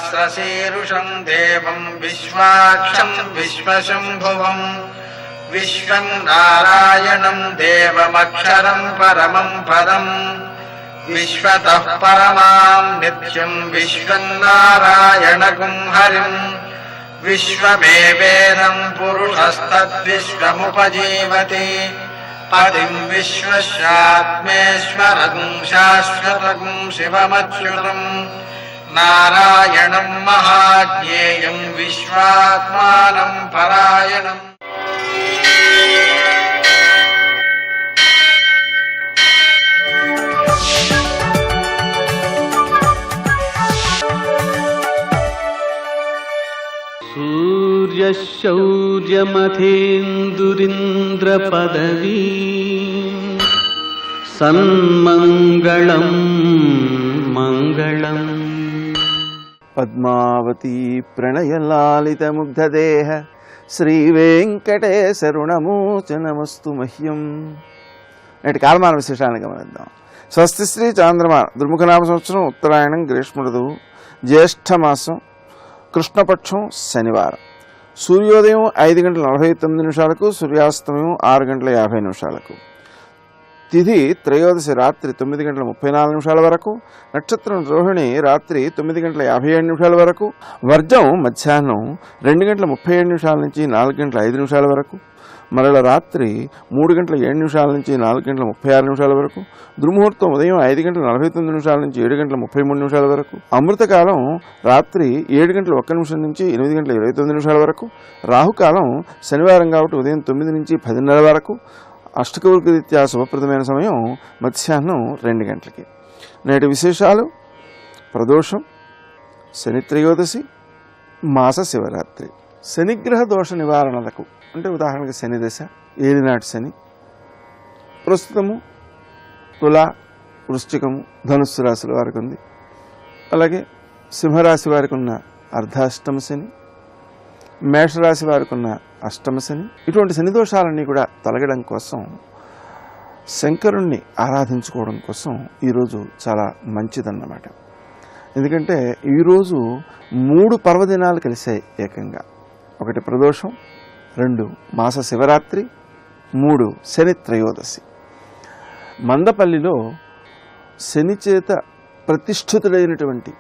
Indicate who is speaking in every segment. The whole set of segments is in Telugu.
Speaker 1: सहस्रशीर्षं देवं विश्वाक्षं विश्वशम्भुवं विश्वं नारायणं देवमक्षरं परमं पदम् विश्वतः परमां नित्यं विश्वन्नारायणगुं हरिं विश्वमेवेदं पुरुषस्तद्विश्वमुपजीवति पतिं विश्वस्यात्मेश्वरगुं शाश्वतगुं शिवमच्युतं नारायणं महाज्ञेयं विश्वात्मानं परायणम्।
Speaker 2: सूर्यशौर्यमथेन्दुरिन्द्रपदवी सन्मङ्गलं मङ्गलम्।
Speaker 3: పద్మావతీ ప్రణయలాలితముగ్ధదేహ శ్రీవేంకటేశరుణమోచనమస్తు మహ్యం. నేటి కాలమాన విశేషాలను గమనిద్దాం. స్వస్తి శ్రీ చాంద్రమాన దుర్ముఖనామ సంవత్సరం ఉత్తరాయణం గ్రీష్మ ఋతువు జ్యేష్ఠమాసం కృష్ణపక్షం శనివారం. సూర్యోదయం 5:49 సూర్యాస్తమయం 6:50 తిథి త్రయోదశి రాత్రి 9:34 వరకు, నక్షత్రం రోహిణి రాత్రి 9:57 వరకు, వర్జం మధ్యాహ్నం 2:37 నుంచి 4:05 వరకు, మరల రాత్రి 3:07 నుంచి 4:36 వరకు, దుర్ముహూర్తం ఉదయం 5:49 నుంచి 7:33 వరకు, అమృతకాలం రాత్రి 7:01 నుంచి 8:29 వరకు, రాహుకాలం శనివారం కాబట్టి ఉదయం 9 నుంచి 10:30 వరకు, అష్టకౌలిక రీత్యా శుభప్రదమైన సమయం మధ్యాహ్నం 2 గంటలకి. నేటి విశేషాలు: ప్రదోషం, శని త్రయోదశి, మాస శివరాత్రి. శనిగ్రహ దోష నివారణలకు అంటే ఉదాహరణకి శని దశ, ఏలినాటి శని ప్రస్తుతము తుల, వృశ్చికము, ధనుస్సు రాశుల వారికి ఉంది. అలాగే సింహరాశి వారికి ఉన్న అర్ధాష్టమ శని, మేషరాశి వారికి ఉన్న అష్టమ శని. ఇటువంటి శని దోషాలన్నీ కూడా తొలగడం కోసం శంకరుణ్ణి ఆరాధించుకోవడం కోసం ఈరోజు చాలా మంచిదన్నమాట. ఎందుకంటే ఈరోజు 3 పర్వదినాలు కలిసాయి ఏకంగా. 1 ప్రదోషం, 2 మాస శివరాత్రి, 3 శని త్రయోదశి. మందపల్లిలో శని చేత ప్రతిష్ఠితుడైనటువంటి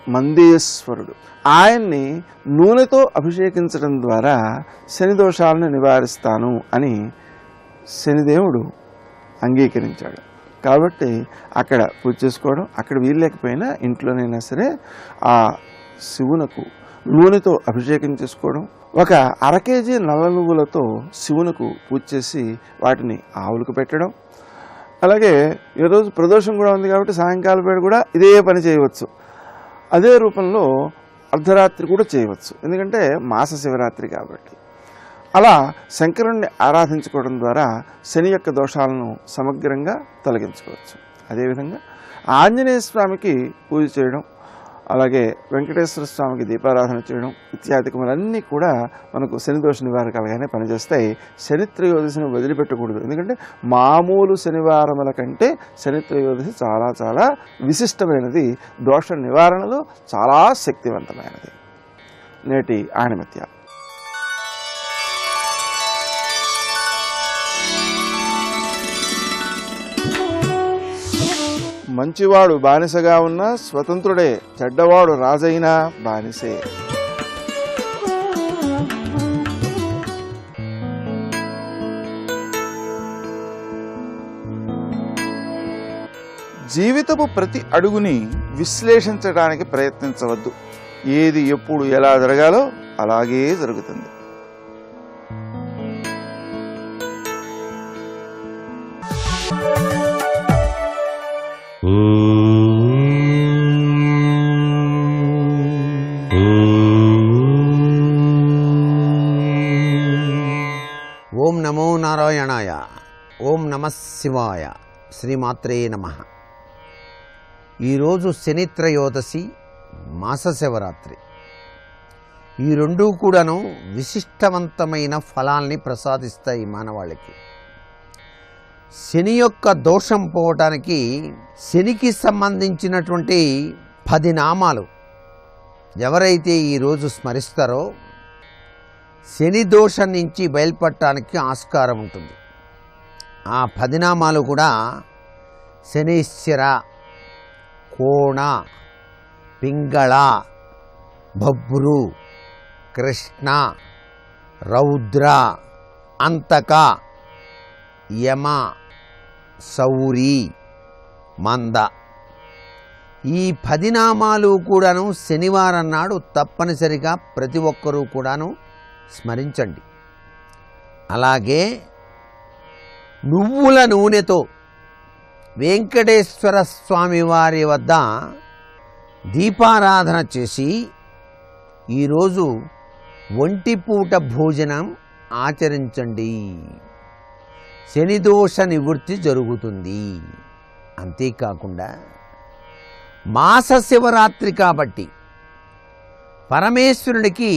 Speaker 3: మందేశ్వరుడు, ఆయన్ని నూనెతో అభిషేకించడం ద్వారా శని దోషాలను నివారిస్తాను అని శనిదేవుడు అంగీకరించాడు. కాబట్టి అక్కడ పూజ చేసుకోవడం, అక్కడ వీల్లేకపోయినా ఇంట్లోనైనా సరే ఆ శివునకు నూనెతో అభిషేకం చేసుకోవడం, 1 అర కేజీ నల్ల నువ్వులతో శివునకు పూజ చేసి వాటిని ఆవులకు పెట్టడం. అలాగే ఈరోజు ప్రదోషం కూడా ఉంది కాబట్టి సాయంకాలం వేళ కూడా ఇదే పని చేయవచ్చు. అదే రూపంలో అర్ధరాత్రి కూడా చేయవచ్చు, ఎందుకంటే మాస శివరాత్రి కాబట్టి. అలా శంకరుణ్ణి ఆరాధించుకోవడం ద్వారా శని యొక్క దోషాలను సమగ్రంగా తొలగించుకోవచ్చు. అదేవిధంగా ఆంజనేయ స్వామికి పూజ చేయడం, అలాగే వెంకటేశ్వర స్వామికి దీపారాధన చేయడం ఇత్యాదికములన్నీ కూడా మనకు శని దోష నివారకాలుగానే పనిచేస్తాయి. శని త్రయోదశిని వదిలిపెట్టకూడదు, ఎందుకంటే మామూలు శనివారముల కంటే శని త్రయోదశి చాలా చాలా విశిష్టమైనది, దోష నివారణలో చాలా శక్తివంతమైనది. నేటి ఆణిమత్య. మంచివాడు బానిసగా ఉన్న స్వతంత్రుడే, చెడ్డవాడు రాజైనా బానిసే. జీవితపు ప్రతి అడుగుని విశ్లేషించడానికి ప్రయత్నించవద్దు. ఏది ఎప్పుడు ఎలా జరగాలో అలాగే జరుగుతుంది.
Speaker 4: ఓం నమో నారాయణాయ. ఓం నమః శివాయ. శ్రీమాత్రే నమః. ఈరోజు శని త్రయోదశి, మాస శివరాత్రి. ఈ రెండూ కూడాను విశిష్టవంతమైన ఫలాల్ని ప్రసాదిస్తాయి మానవాళికి. శని యొక్క దోషం పోవటానికి శనికి సంబంధించినటువంటి 10 నామాలు ఎవరైతే ఈరోజు స్మరిస్తారో శని దోషం నుంచి బయలుపడటానికి ఆస్కారం ఉంటుంది. ఆ 10 నామాలు కూడా శనీశ్వర, కోణ, పింగళ, బభ్రు, కృష్ణ, రౌద్ర, అంతక, యమ, సౌరి, మంద. ఈ 10 నామాలు కూడాను శనివారం నాడు తప్పనిసరిగా ప్రతి ఒక్కరూ కూడాను స్మరించండి. అలాగే నువ్వుల నూనెతో వెంకటేశ్వర స్వామి వారి వద్ద దీపారాధన చేసి ఈరోజు ఒంటిపూట భోజనం ఆచరించండి. శనిదోష నివృత్తి జరుగుతుంది. అంతేకాకుండా మాస శివరాత్రి కాబట్టి పరమేశ్వరుడికి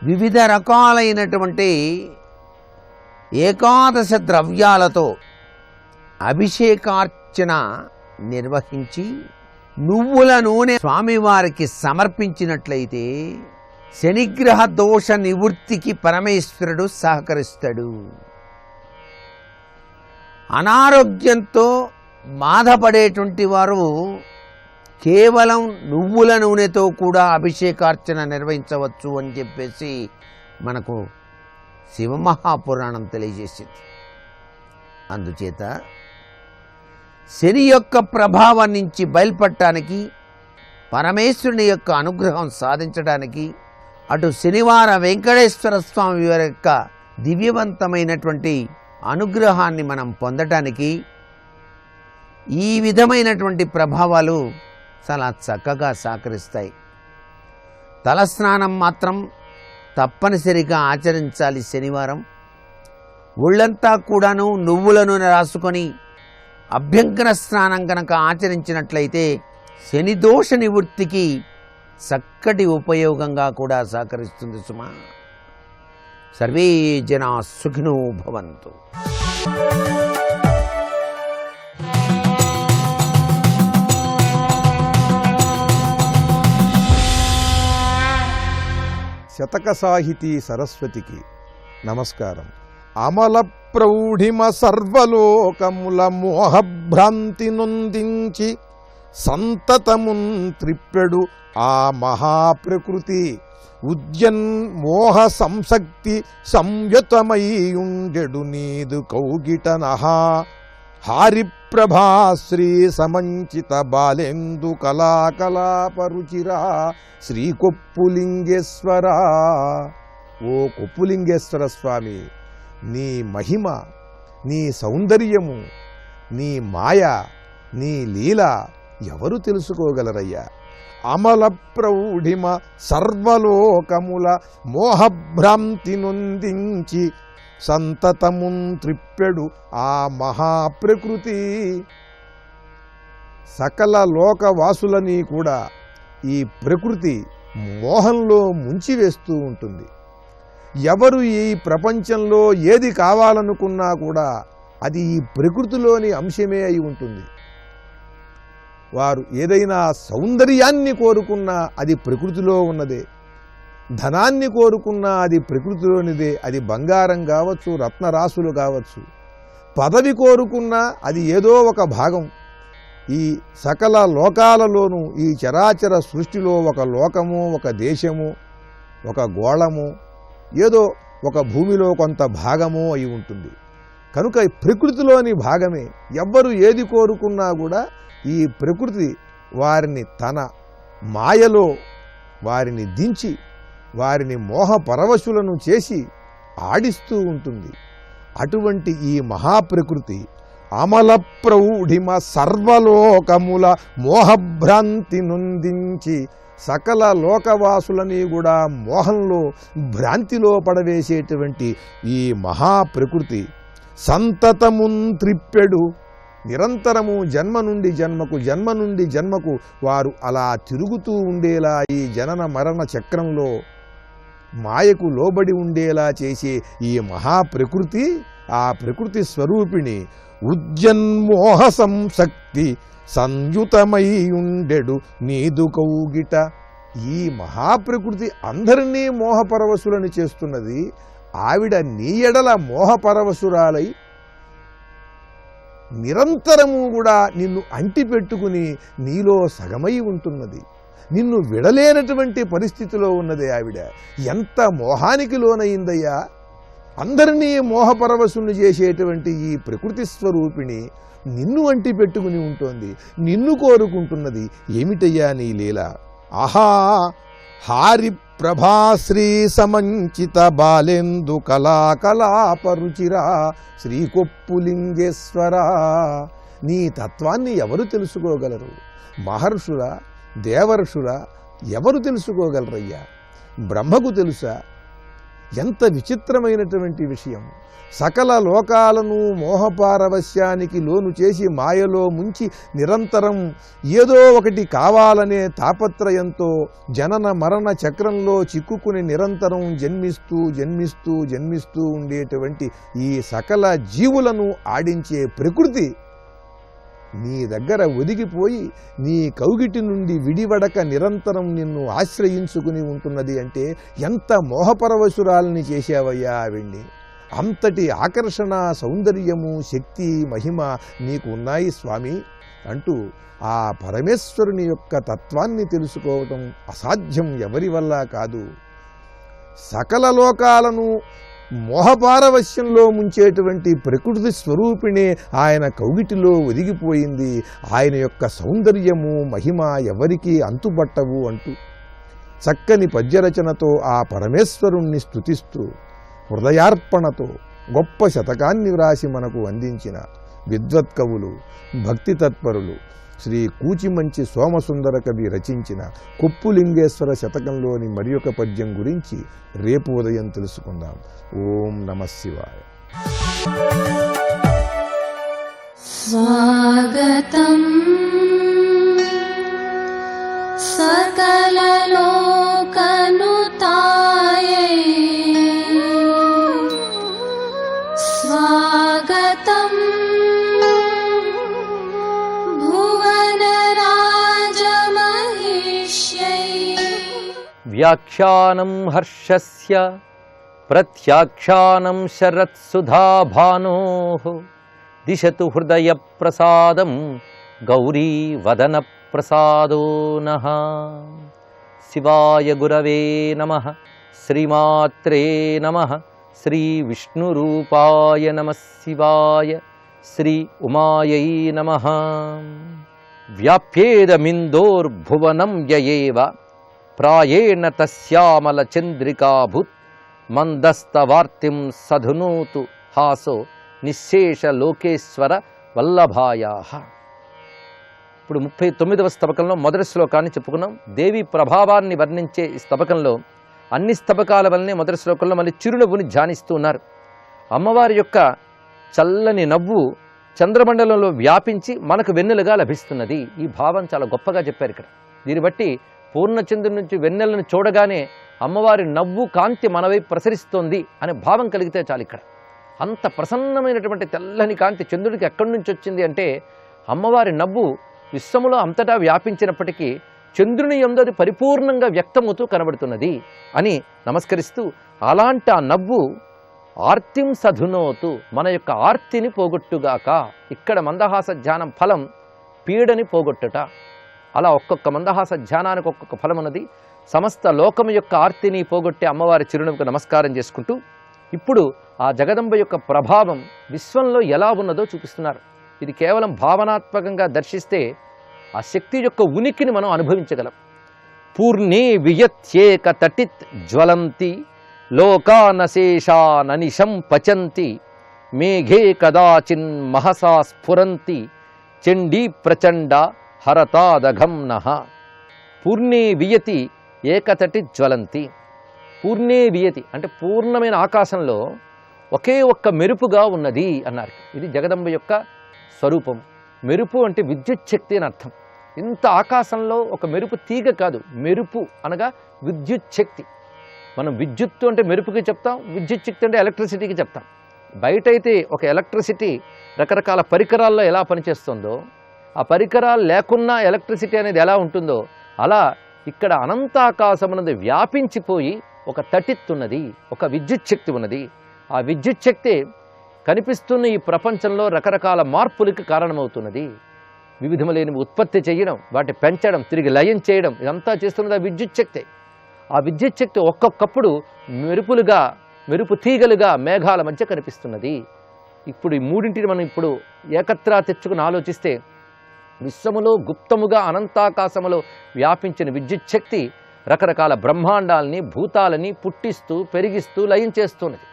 Speaker 4: వివిధ రకాలైనటువంటి ఏకాదశ ద్రవ్యాలతో అభిషేకార్చన నిర్వహించి నువ్వుల నూనె స్వామివారికి సమర్పించినట్లయితే శనిగ్రహ దోష నివృత్తికి పరమేశ్వరుడు సహకరిస్తాడు. అనారోగ్యంతో బాధపడేటువంటి వారు కేవలం నువ్వుల నూనెతో కూడా అభిషేకార్చన నిర్వహించవచ్చు అని చెప్పేసి మనకు శివమహాపురాణం తెలియజేసింది. అందుచేత శని యొక్క ప్రభావం నుంచి బయలుపడటానికి, పరమేశ్వరుని యొక్క అనుగ్రహం సాధించడానికి, అటు శనివార వెంకటేశ్వర స్వామి వారి యొక్క దివ్యవంతమైనటువంటి అనుగ్రహాన్ని మనం పొందటానికి ఈ విధమైనటువంటి ప్రభావాలు చాలా చక్కగా సహకరిస్తాయి. తలస్నానం మాత్రం తప్పనిసరిగా ఆచరించాలి. శనివారం ఒళ్ళంతా కూడాను నువ్వుల నూనె రాసుకొని అభ్యంకర స్నానం కనుక ఆచరించినట్లయితే శని దోష నివృత్తికి చక్కటి ఉపయోగంగా కూడా సహకరిస్తుంది సుమా. సర్వే జనా సుఖినో భవంతు.
Speaker 3: శతక సాహితీ సరస్వతికి నమస్కారం. అమల ప్రౌఢిమ సర్వలోకముల మోహభ్రాంతి నొందించి సంతతమున్ త్రిప్పెడు ఆ మహాప్రకృతి ఉద్యన్ మోహ సంసక్తి సంయుతమయ్యుండెడు నీదు కౌగిటనహా హారిప్రభాశ్రీ సమంచిత బాలేందు కళాకలాపరుచిరా శ్రీ కొప్పులింగేశ్వరా. ఓ కొప్పులింగేశ్వర స్వామి, నీ మహిమ, నీ సౌందర్యము, నీ మాయ, నీ లీల ఎవరు తెలుసుకోగలరయ్యా? అమల ప్రౌఢిమ సర్వలోకముల మోహభ్రాంతి నొందించి సంతతమున్ త్రిప్పెడు ఆ మహాప్రకృతి. సకల లోకవాసులని కూడా ఈ ప్రకృతి మోహంలో ముంచివేస్తూ ఉంటుంది. ఎవరు ఈ ప్రపంచంలో ఏది కావాలనుకున్నా కూడా అది ఈ ప్రకృతిలోని అంశమే అయి ఉంటుంది. వారు ఏదైనా సౌందర్యాన్ని కోరుకున్నా అది ప్రకృతిలో ఉన్నదే, ధనాన్ని కోరుకున్నా అది ప్రకృతిలోనిదే. అది బంగారం కావచ్చు, రత్నరాశులు కావచ్చు. పదవి కోరుకున్నా అది ఏదో ఒక భాగం. ఈ సకల లోకాలలోనూ ఈ చరాచర సృష్టిలో ఒక లోకము, ఒక దేశము, ఒక గోళము, ఏదో ఒక భూమిలో కొంత భాగము అయి ఉంటుంది. కనుక ఈ ప్రకృతిలోని భాగమే. ఎవ్వరు ఏది కోరుకున్నా కూడా ఈ ప్రకృతి వారిని తన మాయలో వారిని దించి వారిని మోహ పరవశులను చేసి ఆడిస్తూ ఉంటుంది. అటువంటి ఈ మహాప్రకృతి అమల ప్రౌఢిమ సర్వలోకముల మోహభ్రాంతి నొందించి సకల లోకవాసులని కూడా మోహంలో భ్రాంతిలో పడవేసేటువంటి ఈ మహాప్రకృతి సంతతమున్ త్రిప్పెడు, నిరంతరము జన్మ నుండి జన్మకు, జన్మ నుండి జన్మకు వారు అలా తిరుగుతూ ఉండేలా ఈ జనన మరణ చక్రంలో మాయకు లోబడి ఉండేలా చేసే ఈ మహాప్రకృతి ఆ ప్రకృతి స్వరూపిణి ఉజ్జన్మోహ సంశక్తి సంయుతమై ఉండెడు నీదు కౌగిట. ఈ మహాప్రకృతి అందరినీ మోహపరవశులని చేస్తున్నది. ఆవిడ నీ ఎడల మోహపరవశురాలై నిరంతరము కూడా నిన్ను అంటిపెట్టుకుని నీలో సగమై ఉంటున్నది. నిన్ను విడలేనటువంటి పరిస్థితిలో ఉన్నది ఆవిడ. ఎంత మోహానికి లోనయిందయ్యా! అందరినీ మోహపరవశుల్ని చేసేటువంటి ఈ ప్రకృతి స్వరూపిణి నిన్ను అంటి పెట్టుకుని ఉంటోంది, నిన్ను కోరుకుంటున్నది. ఏమిటయ్యా నీ లీల? ఆహా హారి ప్రభాశ్రీ సమంచిత బాలేందు కళాకళాపరుచిరా శ్రీకొప్పులింగేశ్వరా. నీ తత్వాన్ని ఎవరు తెలుసుకోగలరు? మహర్షుల, దేవర్షుల ఎవరు తెలుసుకోగలరయ్యా? బ్రహ్మకు తెలుసా? ఎంత విచిత్రమైనటువంటి విషయం! సకల లోకాలను మోహపారవశ్యానికి లోను చేసి మాయలో ముంచి నిరంతరం ఏదో ఒకటి కావాలనే తాపత్రయంతో జనన మరణ చక్రంలో చిక్కుకుని నిరంతరం జన్మిస్తూ జన్మిస్తూ జన్మిస్తూ ఉండేటువంటి ఈ సకల జీవులను ఆడించే ప్రకృతి నీ దగ్గర ఒదిగిపోయి నీ కౌగిటి నుండి విడివడక నిరంతరం నిన్ను ఆశ్రయించుకుని ఉంటున్నది అంటే ఎంత మోహపరవశురాలని చేశావయ్యా ఆవిడ్ని! అంతటి ఆకర్షణ, సౌందర్యము, శక్తి, మహిమ నీకు ఉన్నాయి స్వామి అంటూ ఆ పరమేశ్వరుని యొక్క తత్వాన్ని తెలుసుకోవటం అసాధ్యం, ఎవరి వల్ల కాదు. సకల లోకాలను మోహపారవశ్యంలో ముంచేటువంటి ప్రకృతి స్వరూపిణే ఆయన కౌగిటిలో ఒదిగిపోయింది. ఆయన యొక్క సౌందర్యము, మహిమ ఎవరికీ అంతుబట్టవు అంటూ చక్కని పద్యరచనతో ఆ పరమేశ్వరుణ్ణి స్తుతిస్తూ హృదయార్పణతో గొప్ప శతకాన్ని వ్రాసి మనకు అందించిన విద్వత్కవులు, భక్తి తత్పరులు శ్రీ కూచిమంచి సోమసుందర కవి రచించిన కొప్పులింగేశ్వర శతకంలోని మరి ఒక పద్యం గురించి రేపు ఉదయం తెలుసుకుందాం. ఓం నమః శివాయ.
Speaker 5: స్వాగతం సకలలోకనుతాయై స్వాగతం భువనరాజమహిష్యై.
Speaker 6: వ్యాఖ్యానం హర్షస్య ప్రత్యాఖ్యానం శరత్సుధాభానోః దిశతు హృదయ ప్రసాదం గౌరీ వదన ప్రసాదో నః. శివాయ గురవే నమః. శ్రీమాత్రే నమః. శ్రీ విష్ణురూపాయ నమః శివాయ. శ్రీ ఉమాయై నమః. వ్యాప్యేదమిందోర్భువనం యయేవ ప్రాయేణ తస్యామల చంద్రికాభూత్ మందస్తవార్తిం సధునోతు హాసో నిశ్శేష లోకేశ్వర వల్లభాయాః. ఇప్పుడు 39వ స్తబకంలో మొదటి శ్లోకాన్ని చెప్పుకున్నాం. దేవి ప్రభావాన్ని వర్ణించే ఈ స్తబకంలో అన్ని స్తబకాల వల్లనే మొదటి శ్లోకంలో మళ్ళీ చిరునవ్వుని ధ్యానిస్తూ ఉన్నారు. అమ్మవారి యొక్క చల్లని నవ్వు చంద్రమండలంలో వ్యాపించి మనకు వెన్నెలుగా లభిస్తున్నది. ఈ భావం చాలా గొప్పగా చెప్పారు ఇక్కడ. దీన్ని బట్టి పూర్ణచంద్రుడి నుంచి వెన్నెలను చూడగానే అమ్మవారి నవ్వు కాంతి మనవై ప్రసరిస్తోంది అనే భావం కలిగితే చాలు. ఇక్కడ అంత ప్రసన్నమైనటువంటి తెల్లని కాంతి చంద్రుడికి ఎక్కడి నుంచి వచ్చింది అంటే అమ్మవారి నవ్వు విశ్వములో అంతటా వ్యాపించినప్పటికీ చంద్రుని యందు అది పరిపూర్ణంగా వ్యక్తమవుతూ కనబడుతున్నది అని నమస్కరిస్తూ, అలాంటి ఆ నవ్వు ఆర్తిం సధునోతు, మన యొక్క ఆర్తిని పోగొట్టుగాక. ఇక్కడ మందహాస ధ్యానం ఫలం పీడని పోగొట్టుట. అలా ఒక్కొక్క మందహాస ధ్యానానికి ఒక్కొక్క ఫలం ఉన్నది. సమస్త లోకము యొక్క ఆర్తిని పోగొట్టే అమ్మవారి చిరునవ్వుకు నమస్కారం చేసుకుంటూ ఇప్పుడు ఆ జగదంబ యొక్క ప్రభావం విశ్వంలో ఎలా ఉన్నదో చూపిస్తున్నారు. ఇది కేవలం భావనాత్మకంగా దర్శిస్తే ఆ శక్తి యొక్క ఉనికిని మనం అనుభవించగలం. పూర్ణే వియత్యేక తటిత్ జ్వలంతి లోకానశేషాననిశం పచంతి మేఘే కదాచిన్ మహసా స్ఫురంతి చండీ ప్రచండ హరతాదఘం నః. పూర్ణే వియతి ఏకతటి జ్వలంతి. పూర్ణే వియతి అంటే పూర్ణమైన ఆకాశంలో ఒకే ఒక్క మెరుపుగా ఉన్నది అన్నారు. ఇది జగదంబ యొక్క స్వరూపం. మెరుపు అంటే విద్యుత్ శక్తి అని అర్థం. ఇంత ఆకాశంలో ఒక మెరుపు తీగ కాదు, మెరుపు అనగా విద్యుత్ శక్తి. మనం విద్యుత్తు అంటే మెరుపుకి చెప్తాం, విద్యుత్ శక్తి అంటే ఎలక్ట్రిసిటీకి చెప్తాం. బయటైతే ఒక ఎలక్ట్రిసిటీ రకరకాల పరికరాల్లో ఎలా పనిచేస్తుందో, ఆ పరికరాలు లేకున్నా ఎలక్ట్రిసిటీ అనేది ఎలా ఉంటుందో, అలా ఇక్కడ అనంతాకాశమునందు వ్యాపించిపోయి ఒక తటిత్తున్నది, ఒక విద్యుత్ శక్తి ఉన్నది. ఆ విద్యుత్ శక్తి కనిపిస్తున్న ఈ ప్రపంచంలో రకరకాల మార్పులకి కారణమవుతున్నది. వివిధములైన ఉత్పత్తి చేయడం, వాటి పెంచడం, తిరిగి లయం చేయడం, ఇదంతా చేస్తున్నది ఆ విద్యుత్ శక్తి. ఆ విద్యుత్ శక్తి ఒక్కొక్కప్పుడు మెరుపు తీగలుగా మేఘాల మధ్య కనిపిస్తున్నది. ఇప్పుడు ఈ మూడింటిని మనం ఇప్పుడు ఏకత్రా తెచ్చుకుని ఆలోచిస్తే విశ్వములో గుప్తముగా అనంతాకాశములో వ్యాపించిన విద్యుత్ శక్తి రకరకాల బ్రహ్మాండాలని, భూతాలని పుట్టిస్తూ, పెరిగిస్తూ, లయం చేస్తున్నది.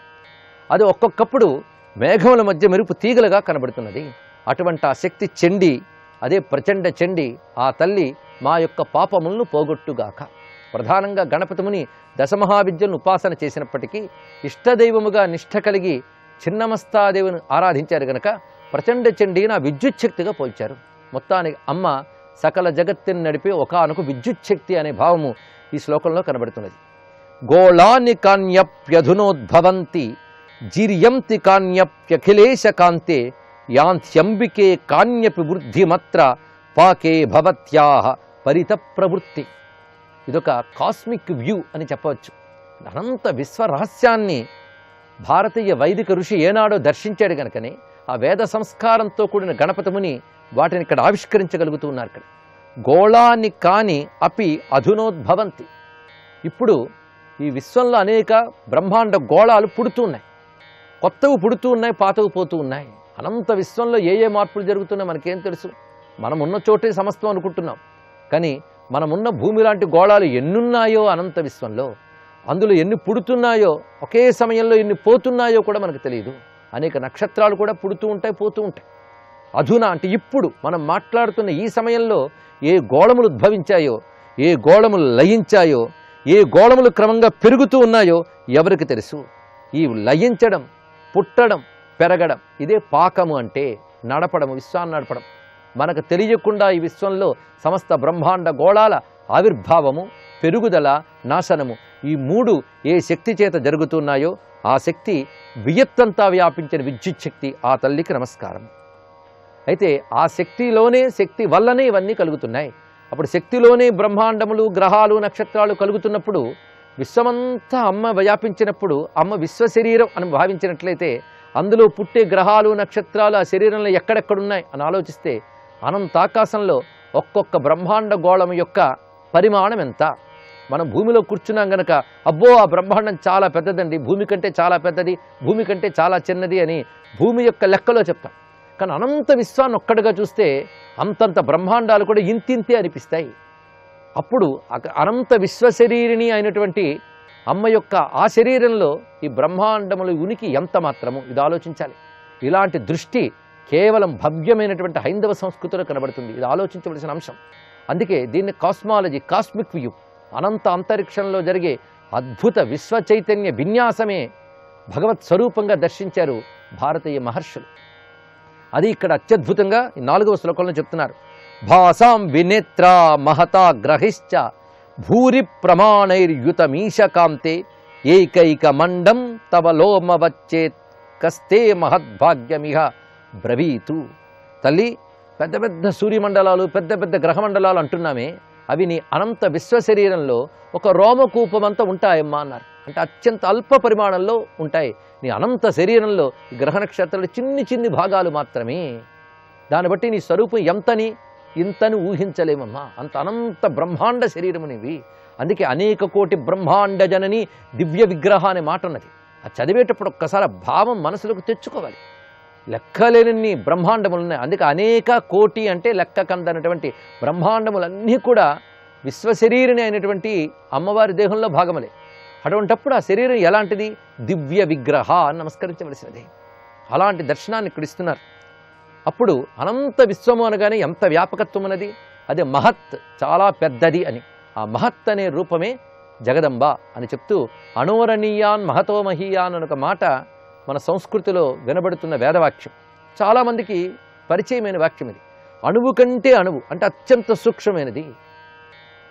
Speaker 6: అది ఒక్కొక్కప్పుడు మేఘముల మధ్య మెరుపు తీగలుగా కనబడుతున్నది. అటువంటి ఆ శక్తి చండి, అదే ప్రచండ చండి, ఆ తల్లి మా యొక్క పాపములను పోగొట్టుగాక. ప్రధానంగా గణపతిముని దశమహావిద్యలను ఉపాసన చేసినప్పటికీ ఇష్టదైవముగా నిష్ఠ కలిగి చిన్నమస్తాదేవిని ఆరాధించారు గనక ప్రచండ చండీని ఆ విద్యుత్ శక్తిగా పోల్చారు. మొత్తానికి అమ్మ సకల జగత్తుని నడిపే ఒకానొక విద్యుత్ శక్తి అనే భావము ఈ శ్లోకంలో కనబడుతున్నది. గోళాని కాన్యప్యధునోద్భవంతి జీర్యంతి కాన్యప్యఖిలేశ కాంతే యాంత్యంబికే కాన్యపి వృద్ధిమత్ర పాకే భవత్యాహ పరిత ప్రవృత్తి. ఇదొక కాస్మిక్ వ్యూ అని చెప్పవచ్చు. అనంత విశ్వరహస్యాన్ని భారతీయ వైదిక ఋషి ఏనాడో దర్శించాడు కనుకనే ఆ వేద సంస్కారంతో కూడిన గణపతిముని వాటిని ఇక్కడ ఆవిష్కరించగలుగుతూ ఉన్నారు. ఇక్కడ గోళాన్ని కాని అపి అధునోద్భవంతి. ఇప్పుడు ఈ విశ్వంలో అనేక బ్రహ్మాండ గోళాలు పుడుతూ ఉన్నాయి, కొత్తవి పుడుతూ ఉన్నాయి, పాతవి పోతూ ఉన్నాయి. అనంత విశ్వంలో ఏ మార్పులు జరుగుతున్నాయో మనకేం తెలుసు? మనం ఉన్న చోటే సమస్తం అనుకుంటున్నాం, కానీ మనమున్న భూమి లాంటి గోళాలు ఎన్నున్నాయో అనంత విశ్వంలో, అందులో ఎన్ని పుడుతున్నాయో, ఒకే సమయంలో ఎన్ని పోతున్నాయో కూడా మనకు తెలియదు. అనేక నక్షత్రాలు కూడా పుడుతూ ఉంటాయి, పోతూ ఉంటాయి. అధునా అంటే ఇప్పుడు మనం మాట్లాడుతున్న ఈ సమయంలో ఏ గోళములు ఉద్భవించాయో, ఏ గోళములు లయించాయో, ఏ గోళములు క్రమంగా పెరుగుతూ ఉన్నాయో ఎవరికి తెలుసు? ఈ లయించడం, పుట్టడం, పెరగడం, ఇదే పాకము అంటే నడపడం, విశ్వాన్ని నడపడం. మనకు తెలియకుండా ఈ విశ్వంలో సమస్త బ్రహ్మాండ గోళాల ఆవిర్భావము, పెరుగుదల, నాశనము, ఈ మూడు ఏ శక్తి చేత జరుగుతున్నాయో ఆ శక్తి వియత్తంతా వ్యాపించిన విద్యుత్ శక్తి, ఆ తల్లికి నమస్కారం. అయితే ఆ శక్తిలోనే, శక్తి వల్లనే ఇవన్నీ కలుగుతున్నాయి. అప్పుడు శక్తిలోనే బ్రహ్మాండములు, గ్రహాలు, నక్షత్రాలు కలుగుతున్నప్పుడు విశ్వమంతా అమ్మ వ్యాపించినప్పుడు అమ్మ విశ్వశరీరం అని భావించినట్లయితే అందులో పుట్టే గ్రహాలు, నక్షత్రాలు ఆ శరీరంలో ఎక్కడెక్కడున్నాయి అని ఆలోచిస్తే అనంతాకాశంలో ఒక్కొక్క బ్రహ్మాండ గోళం యొక్క పరిమాణం ఎంత? మనం భూమిలో కూర్చున్నాం గనక అబ్బో ఆ బ్రహ్మాండం చాలా పెద్దదండి, భూమి కంటే చాలా పెద్దది, భూమి కంటే చాలా చిన్నది అని భూమి యొక్క లెక్కలో చెప్తాం. కానీ అనంత విశ్వాన్ని ఒక్కడిగా చూస్తే అంతంత బ్రహ్మాండాలు కూడా ఇంతింతే అనిపిస్తాయి. అప్పుడు అనంత విశ్వశరీరిణి అయినటువంటి అమ్మ యొక్క ఆ శరీరంలో ఈ బ్రహ్మాండముల ఉనికి ఎంత మాత్రము, ఇది ఆలోచించాలి. ఇలాంటి దృష్టి కేవలం భవ్యమైనటువంటి హైందవ సంస్కృతిలో కనబడుతుంది. ఇది ఆలోచించవలసిన అంశం. అందుకే దీన్ని కాస్మాలజీ, కాస్మిక్ వ్యూ, అనంత అంతరిక్షంలో జరిగే అద్భుత విశ్వ చైతన్య విన్యాసమే భగవత్ స్వరూపంగా దర్శించారు భారతీయ మహర్షులు. అది ఇక్కడ అత్యద్భుతంగా ఈ 4వ శ్లోకంలో చెప్తున్నారు. భాసాం వినేత్రా మహతా గ్రహిశ్చ భూరి ప్రమాణైర్యుతమీశకాంతే ఏకైక మండం తవ లోమవచ్చేత్ కస్తే మహద్భాగ్యమిహ బ్రవీతు. తల్లి, పెద్ద పెద్ద సూర్యమండలాలు, పెద్ద పెద్ద గ్రహమండలాలు అంటున్నామే, అవి నీ అనంత విశ్వ శరీరంలో ఒక రోమకూపమంతా ఉంటాయమ్మా అన్నారు. అంటే అత్యంత అల్ప పరిమాణంలో ఉంటాయి. నీ అనంత శరీరంలో గ్రహ నక్షత్రాలు చిన్ని చిన్ని భాగాలు మాత్రమే. దాన్ని బట్టి నీ స్వరూపం ఎంతని ఇంతని ఊహించలేమమ్మా, అంత అనంత బ్రహ్మాండ శరీరము నీవి. అందుకే అనేక కోటి బ్రహ్మాండ జనని దివ్య విగ్రహ అనే మాట ఉన్నది. అది చదివేటప్పుడు ఒక్కసారి భావం మనసులోకి తెచ్చుకోవాలి. లెక్కలేని బ్రహ్మాండములు ఉన్నాయి. అందుకే అనేక కోటి అంటే లెక్క కందనటువంటి బ్రహ్మాండములన్నీ కూడా విశ్వశరీరిని అయినటువంటి అమ్మవారి దేహంలో భాగములే. అటువంటప్పుడు ఆ శరీరం ఎలాంటిది? దివ్య విగ్రహ అని నమస్కరించవలసినది. అలాంటి దర్శనాన్ని ఇక్కడ ఇస్తున్నారు. అప్పుడు అనంత విశ్వము అనగానే ఎంత వ్యాపకత్వం ఉన్నది, అదే మహత్, చాలా పెద్దది అని. ఆ మహత్ అనే రూపమే జగదంబ అని చెప్తూ అణోరణీయాన్ మహతో మహీయాన్ అని ఒక మాట మన సంస్కృతిలో వినబడుతున్న వేదవాక్యం. చాలామందికి పరిచయమైన వాక్యం ఇది. అణువు కంటే అణువు అంటే అత్యంత సూక్ష్మమైనది.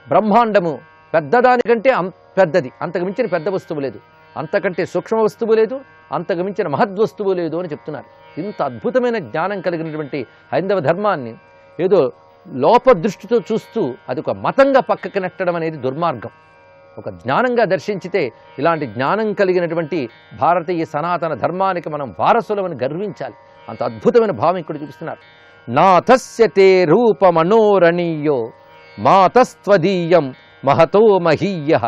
Speaker 6: బ్రహ్మాండము పెద్దదానికంటే పెద్దది, అంతకు మించిన పెద్ద వస్తువు లేదు. అంతకంటే సూక్ష్మ వస్తువు లేదు, అంతకు మించిన మహద్వస్తువు లేదు అని చెప్తున్నారు. ఇంత అద్భుతమైన జ్ఞానం కలిగినటువంటి హైందవ ధర్మాన్ని ఏదో లోపదృష్టితో చూస్తూ అది ఒక మతంగా పక్కకి నెట్టడం అనేది దుర్మార్గం. ఒక జ్ఞానంగా దర్శించితే ఇలాంటి జ్ఞానం కలిగినటువంటి భారతీయ సనాతన ధర్మానికి మనం వారసులమని గర్వించాలి. అంత అద్భుతమైన భావం ఇక్కడ చూపిస్తున్నారు. నాథస్యతే రూపమనోరణీయో మాతస్త్వదీయం మహతో మహీయ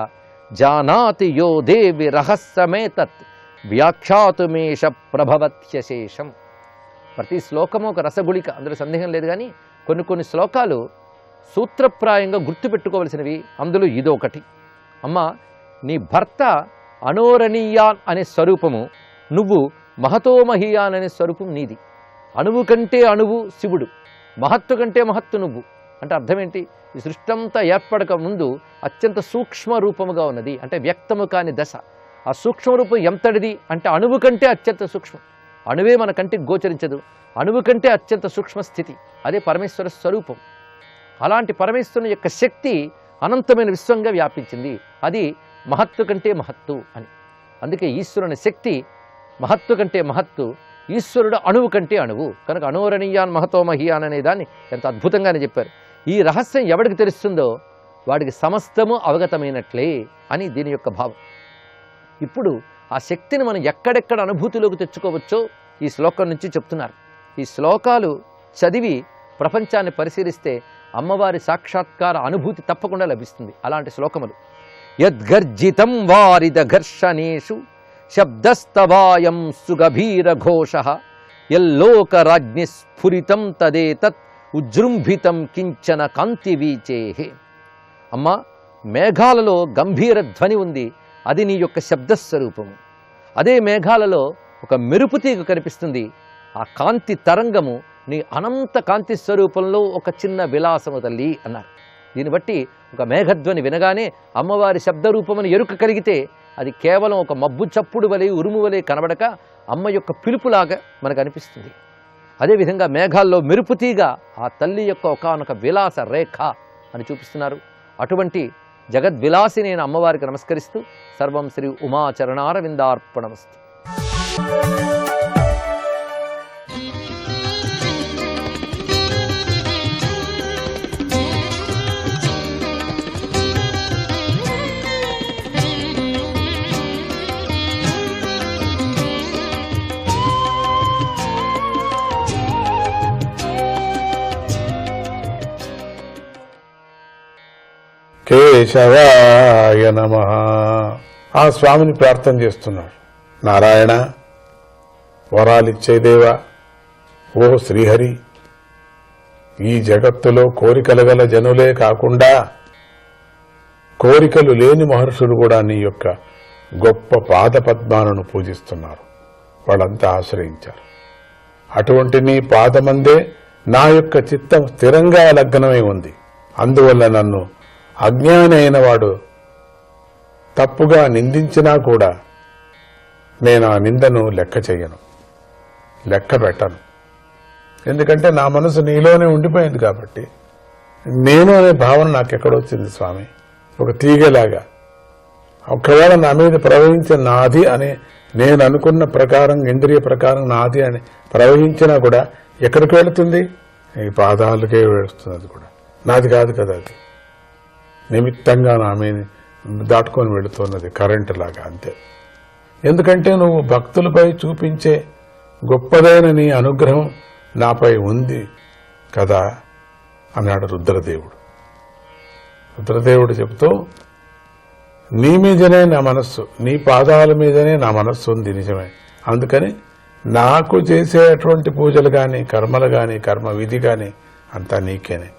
Speaker 6: జానాతి యో దేవి రహస్యమేతత్ వ్యాఖ్యాతుమేష ప్రభవత్యశేషం. ప్రతి శ్లోకము ఒక రసగుళిక, అందులో సందేహం లేదు. కానీ కొన్ని శ్లోకాలు సూత్రప్రాయంగా గుర్తుపెట్టుకోవలసినవి. అందులో ఇదొకటి. అమ్మ, నీ భర్త అనోరణీయాన్ అనే స్వరూపము నువ్వు, మహతోమహీయాన్ అనే స్వరూపం నీది. అణువు కంటే అణువు శివుడు, మహత్తు కంటే మహత్తు నువ్వు. అంటే అర్థం ఏంటి? ఈ సృష్టి అంతా ఏర్పడక ముందు అత్యంత సూక్ష్మ రూపముగా ఉన్నది, అంటే వ్యక్తము కాని దశ. ఆ సూక్ష్మ రూపం ఎంతటిది అంటే అణువు కంటే అత్యంత సూక్ష్మం. అణువే మన కంటికి గోచరించదు, అణువు కంటే అత్యంత సూక్ష్మ స్థితి. అదే పరమేశ్వర స్వరూపం. అలాంటి పరమేశ్వరుని యొక్క శక్తి అనంతమైన విశ్వంగా వ్యాపించింది. అది మహత్తు కంటే మహత్తు అని. అందుకే ఈశ్వరుని శక్తి మహత్తు కంటే మహత్తు, ఈశ్వరుడు అణువు కంటే అణువు. కనుక అనోరణీయాన్ మహతో మహీయాన్ అనే దాన్ని ఎంత అద్భుతంగానే చెప్పారు. ఈ రహస్యం ఎవడికి తెలుస్తుందో వాడికి సమస్తము అవగతమైనట్లే అని దీని యొక్క భావం. ఇప్పుడు ఆ శక్తిని మనం ఎక్కడెక్కడ అనుభూతిలోకి తెచ్చుకోవచ్చో ఈ శ్లోకం నుంచి చెప్తున్నారు. ఈ శ్లోకాలు చదివి ప్రపంచాన్ని పరిశీలిస్తే అమ్మవారి సాక్షాత్కార అనుభూతి తప్పకుండా లభిస్తుంది. అలాంటి శ్లోకములు. యద్గర్జితం వారిద ఘర్షణేషు శబ్దస్తవాయం సుగభీర ఘోష యల్లోకరాజ్ఞి స్ఫురితం తదేతత్ ఉజృంభితం కించన కాంతి వీచేహే. అమ్మ, మేఘాలలో గంభీర ధ్వని ఉంది, అది నీ యొక్క శబ్దస్వరూపము. అదే మేఘాలలో ఒక మెరుపు తీగ కనిపిస్తుంది, ఆ కాంతి తరంగము నీ అనంత కాంతి స్వరూపంలో ఒక చిన్న విలాసము తల్లి అన్నారు. దీన్ని బట్టి ఒక మేఘధ్వని వినగానే అమ్మవారి శబ్దరూపమును ఎరుక కలిగితే అది కేవలం ఒక మబ్బు చప్పుడు వలె, ఉరుము వలె కనబడక అమ్మ యొక్క పిలుపులాగా మనకు అనిపిస్తుంది. అదేవిధంగా మేఘాల్లో మెరుపుతీగ ఆ తల్లి యొక్క ఒకానొక విలాస రేఖ అని చూపిస్తున్నారు. అటువంటి జగద్విలాసి నేను అమ్మవారికి నమస్కరిస్తూ సర్వం శ్రీ ఉమాచరణారవిందార్పణమస్తు.
Speaker 3: కేశవాయ నమః. ఆ స్వామిని ప్రార్థన చేస్తున్నారు. నారాయణ, వరాలిచ్చేదేవా, ఓ శ్రీహరి, ఈ జగత్తులో కోరికలు గల జనులే కాకుండా కోరికలు లేని మహర్షులు కూడా నీ యొక్క గొప్ప పాద పద్మాలను పూజిస్తున్నారు. వాళ్ళంతా ఆశ్రయించారు. అటువంటి నీ పాదమందే నా యొక్క చిత్తం స్థిరంగా లగ్నమై ఉంది. అందువల్ల నన్ను అజ్ఞాని అయిన వాడు తప్పుగా నిందించినా కూడా నేను ఆ నిందను లెక్క చెయ్యను, లెక్క పెట్టను. ఎందుకంటే నా మనసు నీలోనే ఉండిపోయింది కాబట్టి. నేను అనే భావన నాకెక్కడొచ్చింది స్వామి? ఒక తీగలాగా. ఒకవేళ నా మీద ప్రవహించిన నాది అని నేను అనుకున్న ప్రకారం, ఇంద్రియ ప్రకారం నాది అని ప్రవహించినా కూడా ఎక్కడికి వెళుతుంది? ఈ పాదాలకే వెళుతుంది. అది కూడా నాది కాదు కదా, అది నిమిత్తంగా నా మీద దాటుకొని వెళుతున్నది, కరెంటు లాగా, అంతే. ఎందుకంటే నువ్వు భక్తులపై చూపించే గొప్పదైన నీ అనుగ్రహం నాపై ఉంది కదా అన్నాడు రుద్రదేవుడు. రుద్రదేవుడు చెబుతూ, నీ మీదనే నా మనస్సు, నీ పాదాల మీదనే నా మనస్సు ఉంది, నిజమే. అందుకని నాకు చేసేటువంటి పూజలు కానీ, కర్మలు కానీ, కర్మ విధి కానీ అంతా నీకేనే.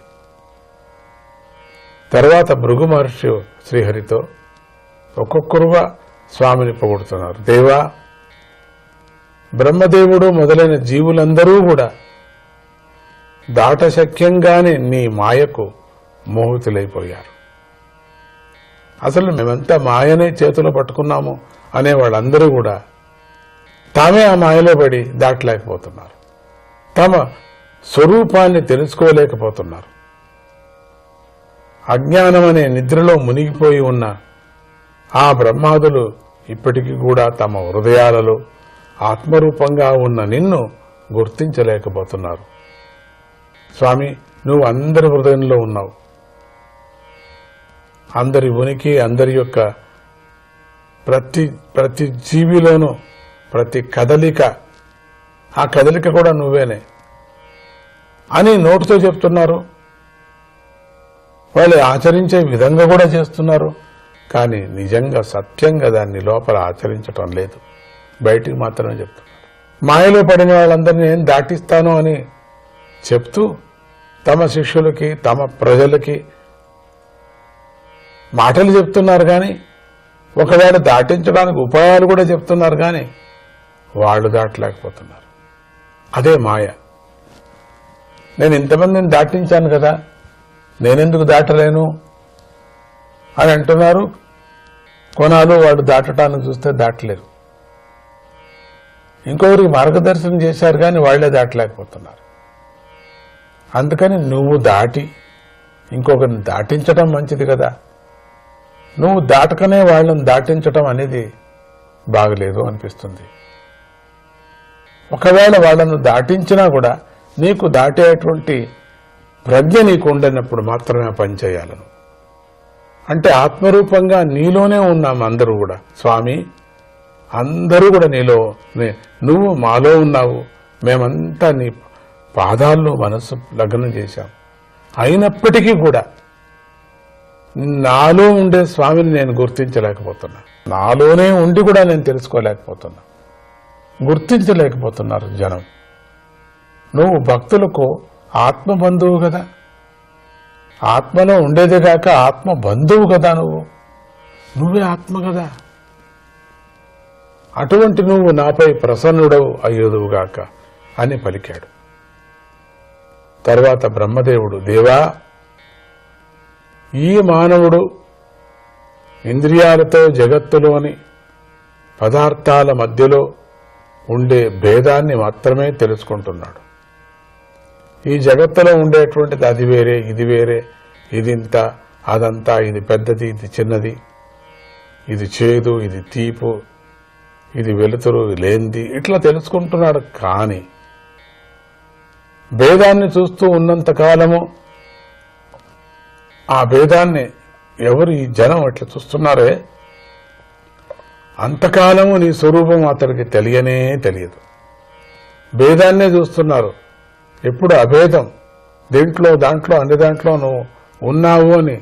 Speaker 3: తర్వాత భృగు మహర్షి శ్రీహరితో ఒక్కొక్కరుగా స్వామిని పొగుడుతున్నారు. దేవా, బ్రహ్మదేవుడు మొదలైన జీవులందరూ కూడా దాటశక్యంగానే నీ మాయకు మోహితులైపోయారు. అసలు మేమంతా మాయనే చేతిలో పట్టుకున్నాము అనే వాళ్ళందరూ కూడా తామే ఆ మాయలో పడి దాటలేకపోతున్నారు. తమ స్వరూపాన్ని తెలుసుకోలేకపోతున్నారు. అజ్ఞానం అనే నిద్రలో మునిగిపోయి ఉన్న ఆ బ్రహ్మాదులు ఇప్పటికీ కూడా తమ హృదయాలలో ఆత్మరూపంగా ఉన్న నిన్ను గుర్తించలేకపోతున్నారు. స్వామి, నువ్వు అందరి హృదయంలో ఉన్నావు. అందరి ఉనికి, అందరి యొక్క ప్రతి జీవిలోనూ ప్రతి కదలిక, ఆ కదలిక కూడా నువ్వేనే అని నోటితో చెప్తున్నారు. వాళ్ళు ఆచరించే విధంగా కూడా చేస్తున్నారు. కానీ నిజంగా సత్యంగా దాన్ని లోపల ఆచరించటం లేదు, బయటికి మాత్రమే చెప్తున్నారు. మాయలో పడిన వాళ్ళందరినీ నేను దాటిస్తాను అని చెప్తూ తమ శిష్యులకి, తమ ప్రజలకి మాటలు చెప్తున్నారు. కానీ ఒకవేళ దాటించడానికి ఉపాయాలు కూడా చెప్తున్నారు. కానీ వాళ్ళు దాటలేకపోతున్నారు. అదే మాయ. నేను ఇంతమందిని దాటించాను కదా, నేనెందుకు దాటలేను అని అంటున్నారు. కొనాలు వాడు దాటటానికి చూస్తే దాటలేరు. ఇంకొకరికి మార్గదర్శనం చేశారు కానీ వాళ్లే దాటలేకపోతున్నారు. అందుకని నువ్వు దాటి ఇంకొకరిని దాటించటం మంచిది కదా. నువ్వు దాటకనే వాళ్ళని దాటించటం అనేది బాగలేదు అనిపిస్తుంది. ఒకవేళ వాళ్ళను దాటించినా కూడా నీకు దాటేటువంటి ప్రజ్ఞ నీకు ఉండనప్పుడు మాత్రమే పనిచేయాలను. అంటే ఆత్మరూపంగా నీలోనే ఉన్నాం అందరూ కూడా. స్వామి, అందరూ కూడా నీలో, నువ్వు మాలో ఉన్నావు. మేమంతా నీ పాదాల్లో మనసు లగ్నం చేశాం. అయినప్పటికీ కూడా నాలో ఉండే స్వామిని నేను గుర్తించలేకపోతున్నా. నాలోనే ఉండి కూడా నేను తెలుసుకోలేకపోతున్నా. గుర్తించలేకపోతున్నారు జనం. నువ్వు భక్తులకు ఆత్మ బంధువు కదా, ఆత్మలో ఉండేదే కాక ఆత్మ బంధువు కదా. నువ్వే ఆత్మ కదా. అటువంటి నువ్వు నాపై ప్రసన్నుడవు అయ్యేదువుగాక అని పలికాడు. తర్వాత బ్రహ్మదేవుడు, దేవా, ఈ మానవుడు ఇంద్రియాలతో జగత్తులోని పదార్థాల మధ్యలో ఉండే భేదాన్ని మాత్రమే తెలుసుకుంటున్నాడు. ఈ జగత్తులో ఉండేటువంటిది అది వేరే, ఇది వేరే, ఇది ఇంత, అదంతా, ఇది పెద్దది, ఇది చిన్నది, ఇది చేదు, ఇది తీపు, ఇది వెలుతురు, లేనిది, ఇట్లా తెలుసుకుంటున్నాడు. కానీ భేదాన్ని చూస్తూ ఉన్నంత కాలము ఆ భేదాన్ని ఎవరు ఈ జనం అట్లా చూస్తున్నారే అంతకాలము నీ స్వరూపం అతడికి తెలియనే తెలియదు. భేదాన్నే చూస్తున్నారు. ఎప్పుడు అభేదం, దాంట్లో అన్ని దాంట్లో నువ్వు ఉన్నావు అని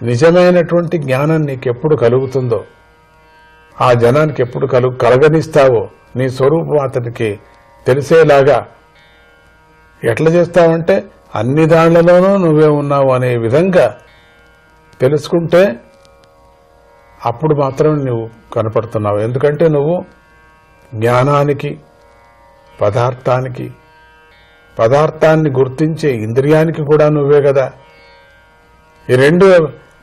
Speaker 3: నిజమైనటువంటి జ్ఞానం నీకెప్పుడు కలుగుతుందో, ఆ జనానికి ఎప్పుడు కలగనిస్తావో, నీ స్వరూపం అతనికి తెలిసేలాగా ఎట్లా చేస్తావంటే అన్ని దాళ్లలోనూ నువ్వే ఉన్నావు అనే విధంగా తెలుసుకుంటే అప్పుడు మాత్రం నువ్వు కనపడుతున్నావు. ఎందుకంటే నువ్వు జ్ఞానానికి, పదార్థాన్ని గుర్తించే ఇంద్రియానికి కూడా నువ్వే కదా. ఈ రెండు,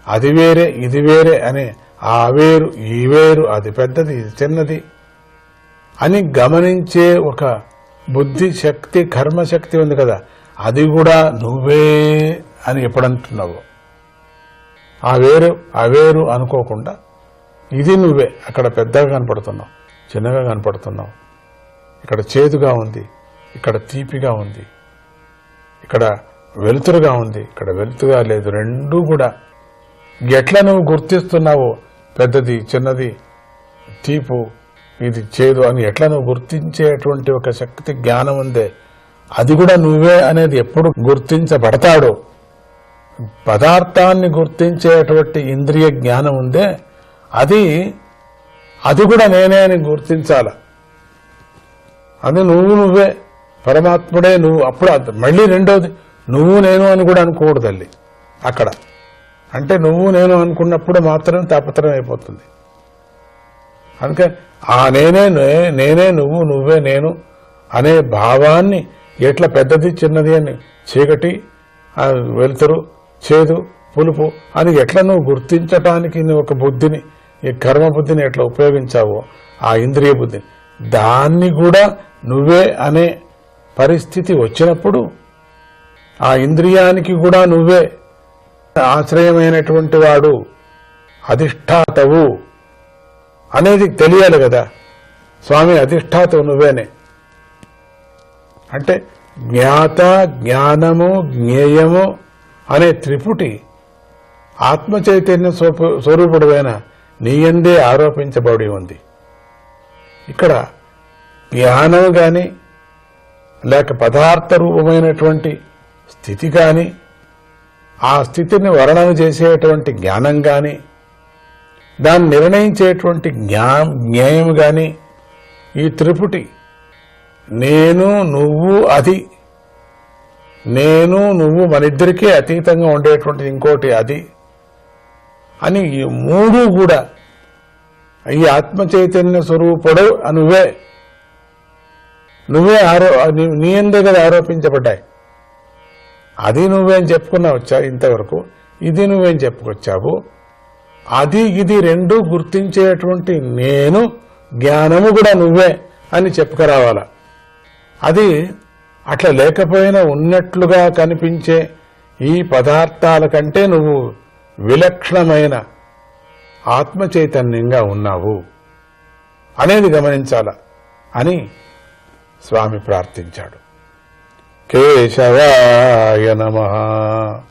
Speaker 3: అది వేరే ఇది వేరే అనే ఆ వేరు ఈ వేరు, అది పెద్దది ఇది చిన్నది అని గమనించే ఒక బుద్ధి శక్తి, కర్మశక్తి ఉంది కదా, అది కూడా నువ్వే అని ఎప్పుడంటున్నావు. ఆ వేరు అనుకోకుండా ఇది నువ్వే. అక్కడ పెద్దగా కనపడుతున్నావు, చిన్నగా కనపడుతున్నావు. ఇక్కడ చేదుగా ఉంది, ఇక్కడ తీపిగా ఉంది, ఇక్కడ వెలుతురుగా ఉంది, ఇక్కడ వెలుతురుగా లేదు. రెండూ కూడా ఎట్లా నువ్వు గుర్తిస్తున్నావో, పెద్దది చిన్నది, తీపు ఇది చేదు అని ఎట్లా నువ్వు గుర్తించేటువంటి ఒక శక్తి, జ్ఞానం ఉందే, అది కూడా నువ్వే అనేది ఎప్పుడు గుర్తించబడతాడో, పదార్థాన్ని గుర్తించేటువంటి ఇంద్రియ జ్ఞానం ఉందే, అది కూడా నేనే అని గుర్తించాల. అది నువ్వే, పరమాత్ముడే నువ్వు. అప్పుడు మళ్ళీ రెండోది నువ్వు నేను అని కూడా అనుకోకూడదు తల్లి. అక్కడ అంటే నువ్వు నేను అనుకున్నప్పుడు మాత్రం తాపత్రయం అయిపోతుంది. అందుకే ఆ నేనే నువ్వు, నువ్వే నేను అనే భావాన్ని ఎట్లా పెద్దది చిన్నది అని, చీకటి వెలుతురు, చేదు పులుపు అని ఎట్లా నువ్వు గుర్తించటానికి నువ్వు ఒక బుద్ధిని, ఈ కర్మ బుద్ధిని ఎట్లా ఉపయోగించావో, ఆ ఇంద్రియ బుద్ధిని, దాన్ని కూడా నువ్వే అనే పరిస్థితి వచ్చినప్పుడు ఆ ఇంద్రియానికి కూడా నువ్వే ఆశ్రయమైనటువంటి వాడు, అధిష్టాతవు, అనేది తెలియాలి కదా. స్వామి అధిష్టాత నువ్వేనే అంటే జ్ఞాత, జ్ఞానము, జ్ఞేయము అనే త్రిపుటి ఆత్మ చైతన్య స్వరూపుడువైన నీయందే ఆరోపించబడి ఉంది. ఇక్కడ జ్ఞానం గాని లేక పదార్థ రూపమైనటువంటి స్థితి గాని, ఆ స్థితిని వర్ణన చేసేటువంటి జ్ఞానం గాని, దాన్ని నిర్ణయించేటువంటి జ్ఞేయం గాని, ఈ త్రిపుటి నేను నువ్వు అది, నేను నువ్వు మనిద్దరికీ అతీతంగా ఉండేటువంటి ఇంకోటి అది అని ఈ మూడు కూడా ఈ ఆత్మ చైతన్య స్వరూపుడు నువ్వే నీ అందే కదా ఆరోపించబడ్డాయి. అది నువ్వేం చెప్పుకున్నావచ్చా ఇంతవరకు, ఇది నువ్వేం చెప్పుకొచ్చావు. అది ఇది రెండు గుర్తించేటువంటి నేను జ్ఞానము కూడా నువ్వే అని చెప్పుకురావాల. అది అట్లా లేకపోయినా ఉన్నట్లుగా కనిపించే ఈ పదార్థాల కంటే నువ్వు విలక్షణమైన ఆత్మ చైతన్యంగా ఉన్నావు అనేది గమనించాల అని స్వామి ప్రార్థించాడు. కేశవాయ నమః.